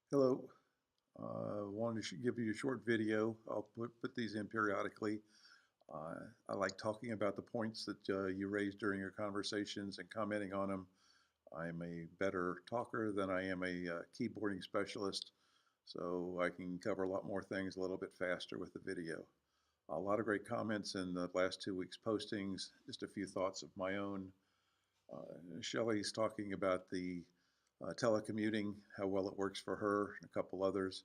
Hello. Wanted to give you a short video. I'll put these in periodically. I like talking about the points that you raised during your conversations and commenting on them. I'm a better talker than I am a keyboarding specialist, so I can cover a lot more things a little bit faster with the video. A lot of great comments in the last 2 weeks' postings. Just a few thoughts of my own. Shelley's talking about the telecommuting, how well it works for her, and a couple others.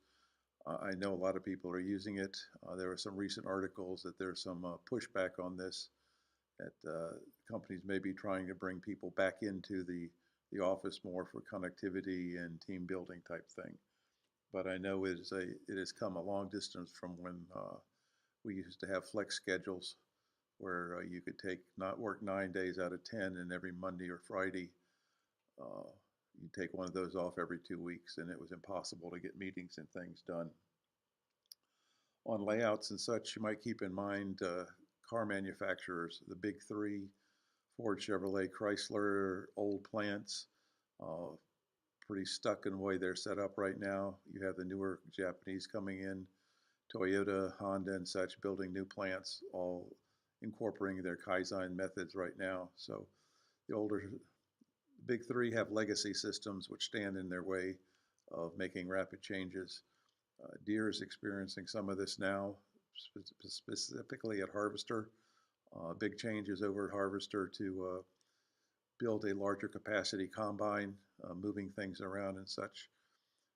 I know a lot of people are using it. There are some recent articles that there's some pushback on this, that companies may be trying to bring people back into the office more for connectivity and team building type thing. But I know it has come a long distance from when we used to have flex schedules where you could not work 9 days out of 10, and every Monday or Friday uh, you take one of those off every 2 weeks, and it was impossible to get meetings and things done. On layouts and such, you might keep in mind car manufacturers, the big three, Ford, Chevrolet, Chrysler, old plants, uh, pretty stuck in the way they're set up right now. You have the newer Japanese coming in, Toyota, Honda, and such building new plants, all incorporating their Kaizen methods right now. So the older big three have legacy systems which stand in their way of making rapid changes. Deere is experiencing some of this now, specifically at Harvester. Big changes over at Harvester to build a larger capacity combine, moving things around and such.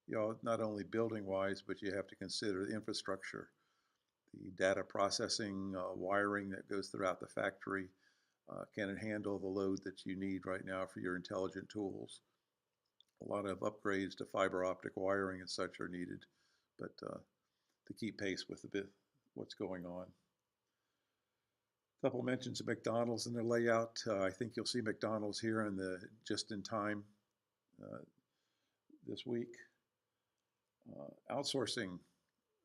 Not only building wise, but you have to consider the infrastructure, the data processing, wiring that goes throughout the factory. Can it handle the load that you need right now for your intelligent tools? A lot of upgrades to fiber optic wiring and such are needed, but to keep pace with what's going on. A couple mentions of McDonald's in their layout. I think you'll see McDonald's here in the just in time uh, this week. Outsourcing.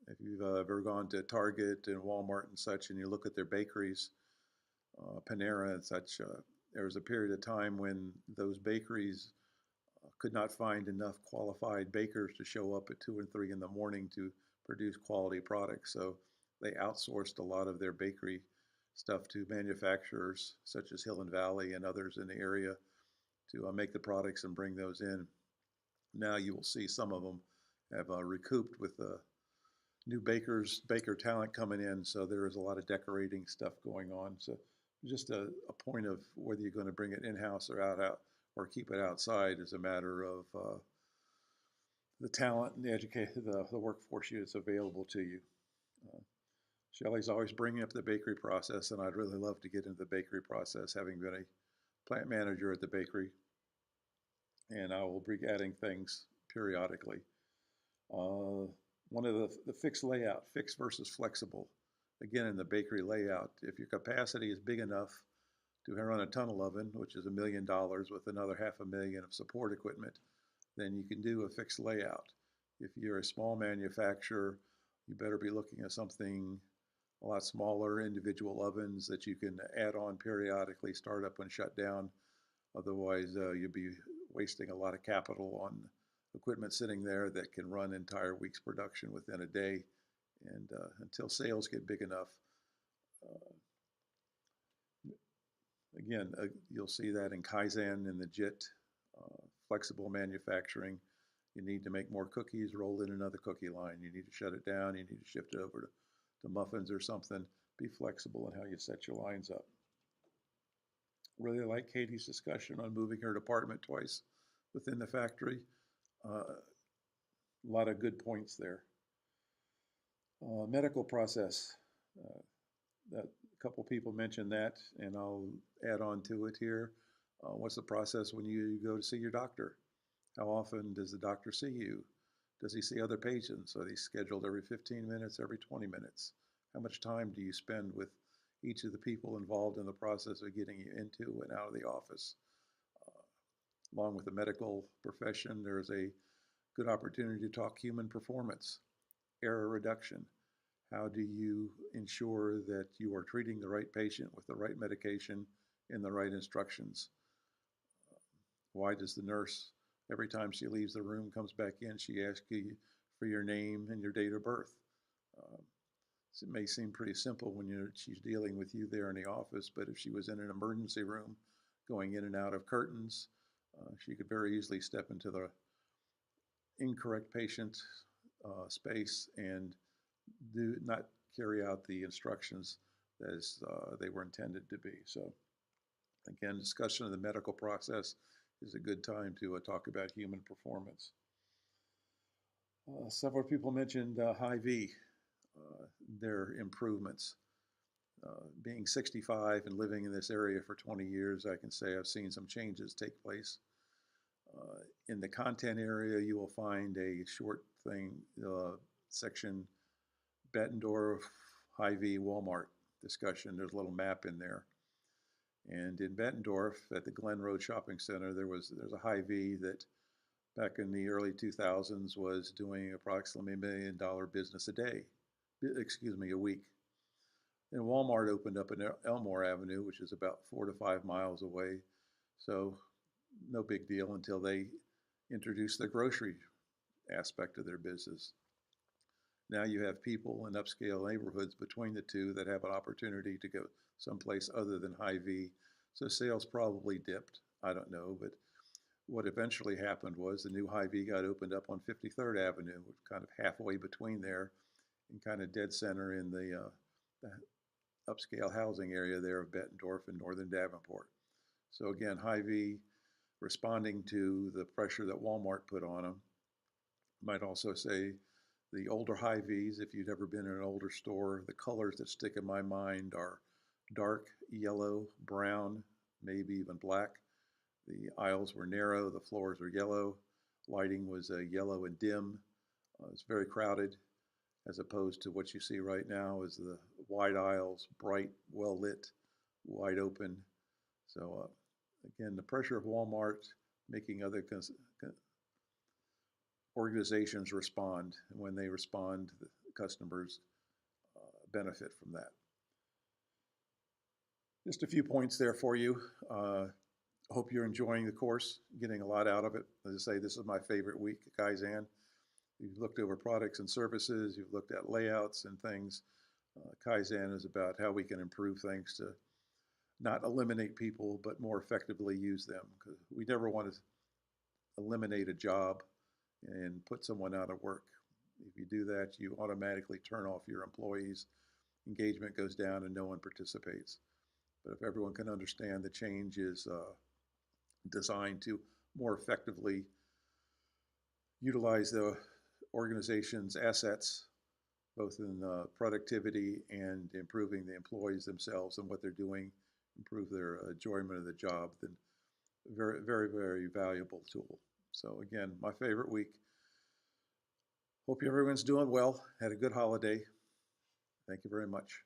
If you've ever gone to Target and Walmart and such, and you look at their bakeries, Panera and such, there was a period of time when those bakeries could not find enough qualified bakers to show up at 2 and 3 in the morning to produce quality products. So they outsourced a lot of their bakery stuff to manufacturers such as Hill and Valley and others in the area to make the products and bring those in. Now you will see some of them have recouped with new baker talent coming in. So there is a lot of decorating stuff going on. So just a point of whether you're going to bring it in-house or out or keep it outside is a matter of the talent and the workforce that's available to you. Uh, Shelley's always bringing up the bakery process, and I'd really love to get into the bakery process, having been a plant manager at the bakery, and I will be adding things periodically. One of the fixed layout, fixed versus flexible. Again, in the bakery layout, if your capacity is big enough to run a tunnel oven, which is $1 million with another $500,000 of support equipment, then you can do a fixed layout. If you're a small manufacturer, you better be looking at something a lot smaller, individual ovens that you can add on periodically, start up and shut down. Otherwise, you'll be wasting a lot of capital on equipment sitting there that can run entire week's production within a day. And until sales get big enough, uh, again, you'll see that in Kaizen and the JIT, flexible manufacturing. You need to make more cookies, roll in another cookie line. You need to shut it down. You need to shift it over to muffins or something. Be flexible in how you set your lines up. Really like Katie's discussion on moving her department twice within the factory. A lot of good points there. Medical process. That a couple people mentioned that, and I'll add on to it here. What's the process when you go to see your doctor? How often does the doctor see you? Does he see other patients? Are they scheduled every 15 minutes, every 20 minutes? How much time do you spend with each of the people involved in the process of getting you into and out of the office? Along with the medical profession, there's a good opportunity to talk human performance, error reduction. How do you ensure that you are treating the right patient with the right medication and the right instructions? Why does the nurse Every time she leaves the room, comes back in, she asks you for your name and your date of birth. So it may seem pretty simple when she's dealing with you there in the office, but if she was in an emergency room, going in and out of curtains, she could very easily step into the incorrect patient space and do not carry out the instructions as they were intended to be. So again, discussion of the medical process is a good time to talk about human performance. Several people mentioned Hy-Vee, their improvements. Being 65 and living in this area for 20 years, I can say I've seen some changes take place. In the content area, you will find a short thing, section, Bettendorf, Hy-Vee, Walmart discussion. There's a little map in there. And in Bettendorf, at the Glen Road Shopping Center, there's a Hy-Vee that back in the early 2000s was doing approximately $1 million business a week. And Walmart opened up in Elmore Avenue, which is about 4 to 5 miles away. So no big deal until they introduced the grocery aspect of their business. Now you have people in upscale neighborhoods between the two that have an opportunity to go someplace other than Hy-Vee. So sales probably dipped. I don't know, but what eventually happened was the new Hy-Vee got opened up on 53rd Avenue, kind of halfway between there and kind of dead center in the upscale housing area there of Bettendorf and Northern Davenport. So again, Hy-Vee responding to the pressure that Walmart put on them. Might also say the older Hy-Vees, if you've ever been in an older store, the colors that stick in my mind are dark yellow, brown, maybe even black. The aisles were narrow, the floors were yellow, lighting was yellow and dim. It's very crowded, as opposed to what you see right now is the wide aisles, bright, well lit, wide open. So again, the pressure of Walmart making other organizations respond, and when they respond, the customers benefit from that. Just a few points there for you. I hope you're enjoying the course, getting a lot out of it. As I say, this is my favorite week at Kaizen. You've looked over products and services, you've looked at layouts and things. Kaizen is about how we can improve things to not eliminate people, but more effectively use them. Because we never want to eliminate a job and put someone out of work. If you do that, you automatically turn off your employees. Engagement goes down and no one participates. But if everyone can understand the change is designed to more effectively utilize the organization's assets, both in productivity and improving the employees themselves and what they're doing, improve their enjoyment of the job, then very, very, very valuable tool. So again, my favorite week. Hope everyone's doing well. Had a good holiday. Thank you very much.